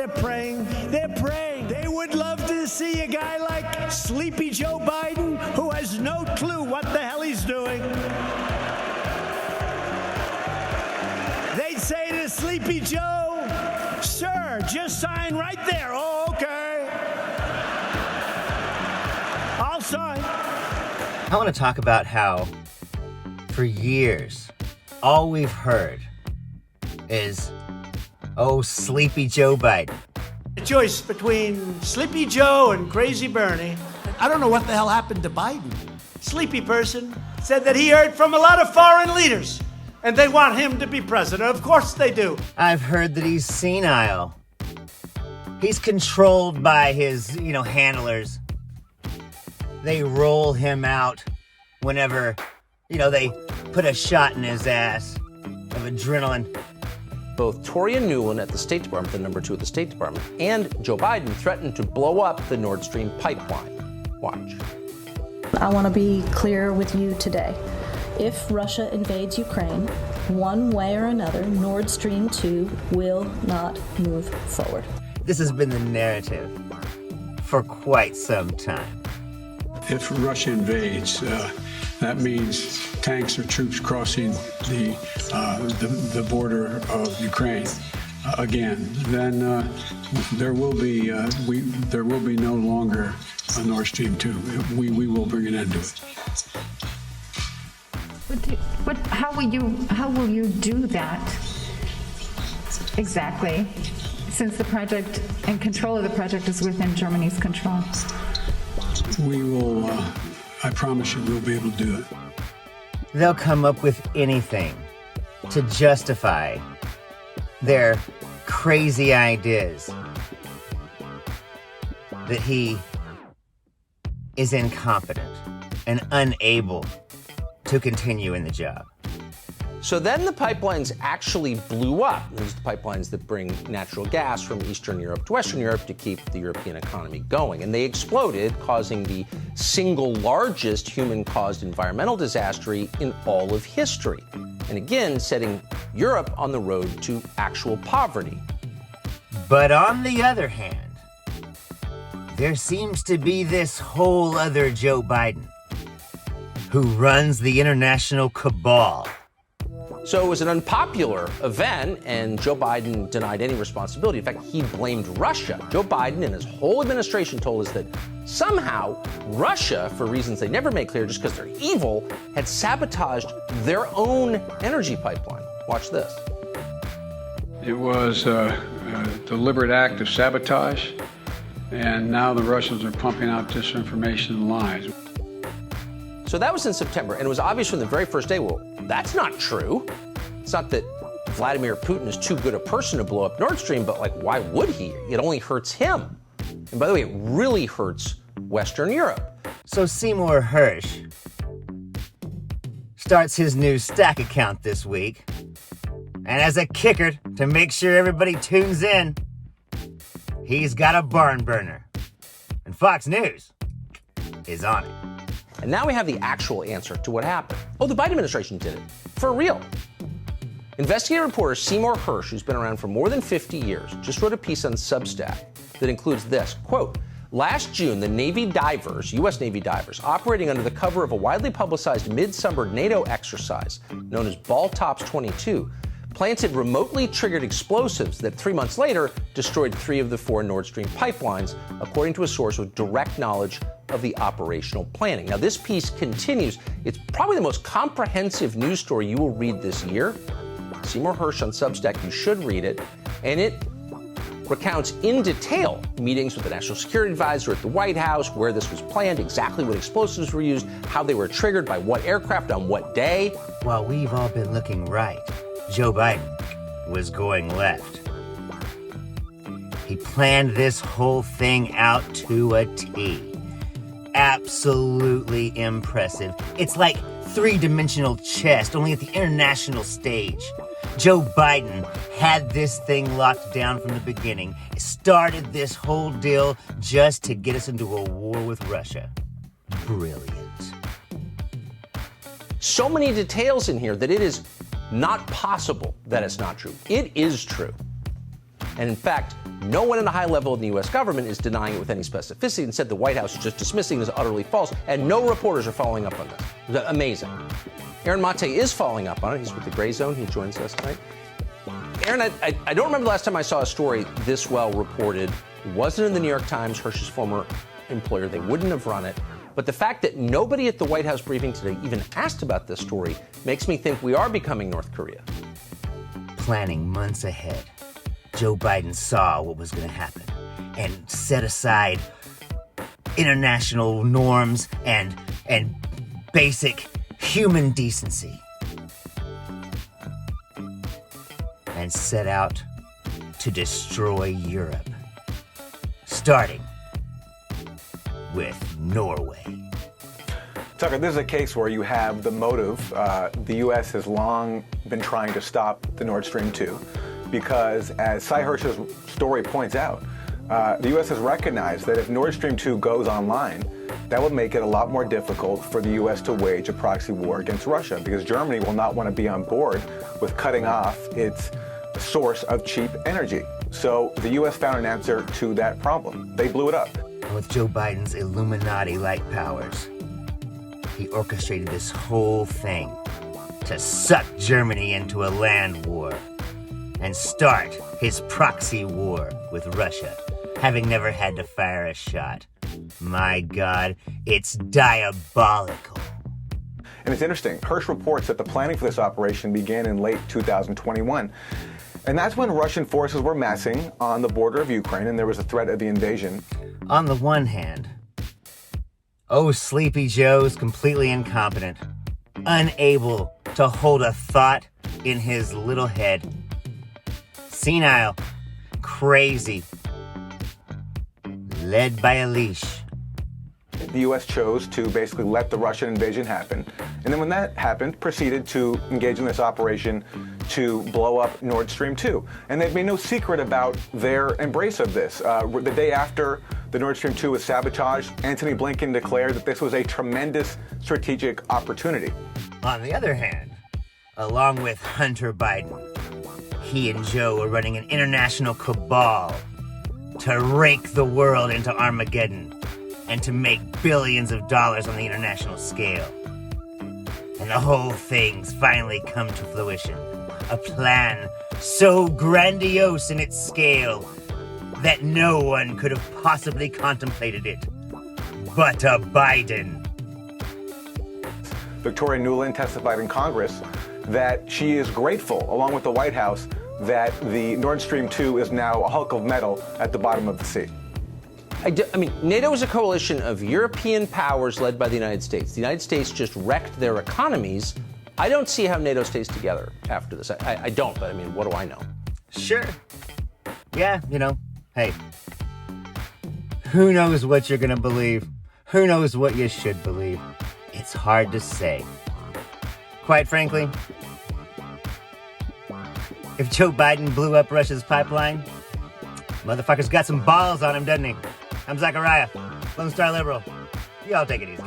they're praying. They're praying. They would love to see a guy like Sleepy Joe Biden, who has no clue what the hell he's doing. They'd say to Sleepy Joe, "Sir, just sign right there." "Oh, okay. I'll sign." I want to talk about how, for years, all we've heard is, "Oh, Sleepy Joe Biden." The choice between Sleepy Joe and Crazy Bernie. I don't know what the hell happened to Biden. Sleepy person said that he heard from a lot of foreign leaders, and they want him to be president. Of course they do. I've heard that he's senile. He's controlled by his, handlers. They roll him out whenever, they put a shot in his ass of adrenaline. Both Tory and Newland at the State Department, the number 2 at the State Department, and Joe Biden threatened to blow up the Nord Stream pipeline. Watch. I want to be clear with you today. If Russia invades Ukraine, one way or another, Nord Stream 2 will not move forward. This has been the narrative for quite some time. If Russia invades, that means tanks or troops crossing the border of Ukraine again. Then there will be no longer a Nord Stream 2. We will bring an end to it. But how will you do that exactly? Since the project and control of the project is within Germany's control. We will. I promise you, we'll be able to do it. They'll come up with anything to justify their crazy ideas that he is incompetent and unable to continue in the job. So then the pipelines actually blew up. These are the pipelines that bring natural gas from Eastern Europe to Western Europe to keep the European economy going. And they exploded, causing the single largest human-caused environmental disaster in all of history. And again, setting Europe on the road to actual poverty. But on the other hand, there seems to be this whole other Joe Biden who runs the international cabal. So it was an unpopular event, and Joe Biden denied any responsibility. In fact, he blamed Russia. Joe Biden and his whole administration told us that somehow Russia, for reasons they never made clear, just because they're evil, had sabotaged their own energy pipeline. Watch this. It was a deliberate act of sabotage, and now the Russians are pumping out disinformation and lies. So that was in September, and it was obvious from the very first day, well, that's not true. It's not that Vladimir Putin is too good a person to blow up Nord Stream, but why would he? It only hurts him. And by the way, it really hurts Western Europe. So Seymour Hersh starts his new Stack account this week. And as a kicker to make sure everybody tunes in, he's got a barn burner. And Fox News is on it. And now we have the actual answer to what happened. Oh, the Biden administration did it. For real. Investigative reporter Seymour Hersh, who's been around for more than 50 years, just wrote a piece on Substack that includes this, quote, last June, the Navy divers, U.S. Navy divers, operating under the cover of a widely publicized midsummer NATO exercise known as Baltops 22, planted remotely triggered explosives that 3 months later destroyed 3 of the 4 Nord Stream pipelines, according to a source with direct knowledge of the operational planning. Now, this piece continues. It's probably the most comprehensive news story you will read this year. Seymour Hersh on Substack, you should read it. And it recounts in detail meetings with the National Security Advisor at the White House, where this was planned, exactly what explosives were used, how they were triggered, by what aircraft, on what day. While we've all been looking right, Joe Biden was going left. He planned this whole thing out to a T. Absolutely impressive. It's like three-dimensional chess, only at the international stage. Joe Biden had this thing locked down from the beginning. Started this whole deal just to get us into a war with Russia. Brilliant. So many details in here that it is not possible that it's not true. It is true. And in fact, no one at a high level in the U.S. government is denying it with any specificity. Instead, the White House is just dismissing it as utterly false, and no reporters are following up on this. Amazing. Aaron Mate is following up on it. He's with the Gray Zone. He joins us tonight. Aaron, I don't remember the last time I saw a story this well reported. It wasn't in the New York Times, Hersh's former employer. They wouldn't have run it. But the fact that nobody at the White House briefing today even asked about this story makes me think we are becoming North Korea. Planning months ahead, Joe Biden saw what was going to happen and set aside international norms and basic human decency and set out to destroy Europe, starting with Norway. Tucker, this is a case where you have the motive. The U.S. has long been trying to stop the Nord Stream 2 because, as Cy Hersh's story points out, the U.S. has recognized that if Nord Stream 2 goes online, that would make it a lot more difficult for the U.S. to wage a proxy war against Russia because Germany will not want to be on board with cutting off its source of cheap energy. So the U.S. found an answer to that problem. They blew it up. With Joe Biden's Illuminati-like powers, he orchestrated this whole thing to suck Germany into a land war and start his proxy war with Russia, having never had to fire a shot. My God, it's diabolical. And it's interesting, Hersh reports that the planning for this operation began in late 2021. And that's when Russian forces were massing on the border of Ukraine and there was a threat of the invasion. On the one hand, Sleepy Joe's completely incompetent, unable to hold a thought in his little head. Senile, crazy, led by a leash. The U.S. chose to basically let the Russian invasion happen. And then when that happened, proceeded to engage in this operation to blow up Nord Stream 2. And they've made no secret about their embrace of this. The day after the Nord Stream 2 was sabotaged, Antony Blinken declared that this was a tremendous strategic opportunity. On the other hand, along with Hunter Biden, he and Joe are running an international cabal to rake the world into Armageddon and to make billions of dollars on the international scale. And the whole thing's finally come to fruition. A plan so grandiose in its scale that no one could have possibly contemplated it but a Biden. Victoria Nuland testified in Congress that she is grateful, along with the White House, that the Nord Stream 2 is now a hulk of metal at the bottom of the sea. I mean, NATO is a coalition of European powers led by the United States. The United States just wrecked their economies. I don't see how NATO stays together after this. I don't, but I mean, what do I know? Sure. Yeah, hey. Who knows what you're gonna believe? Who knows what you should believe? It's hard to say. Quite frankly, if Joe Biden blew up Russia's pipeline, motherfucker's got some balls on him, doesn't he? I'm Zachariah, Lone Star Liberal. Y'all take it easy.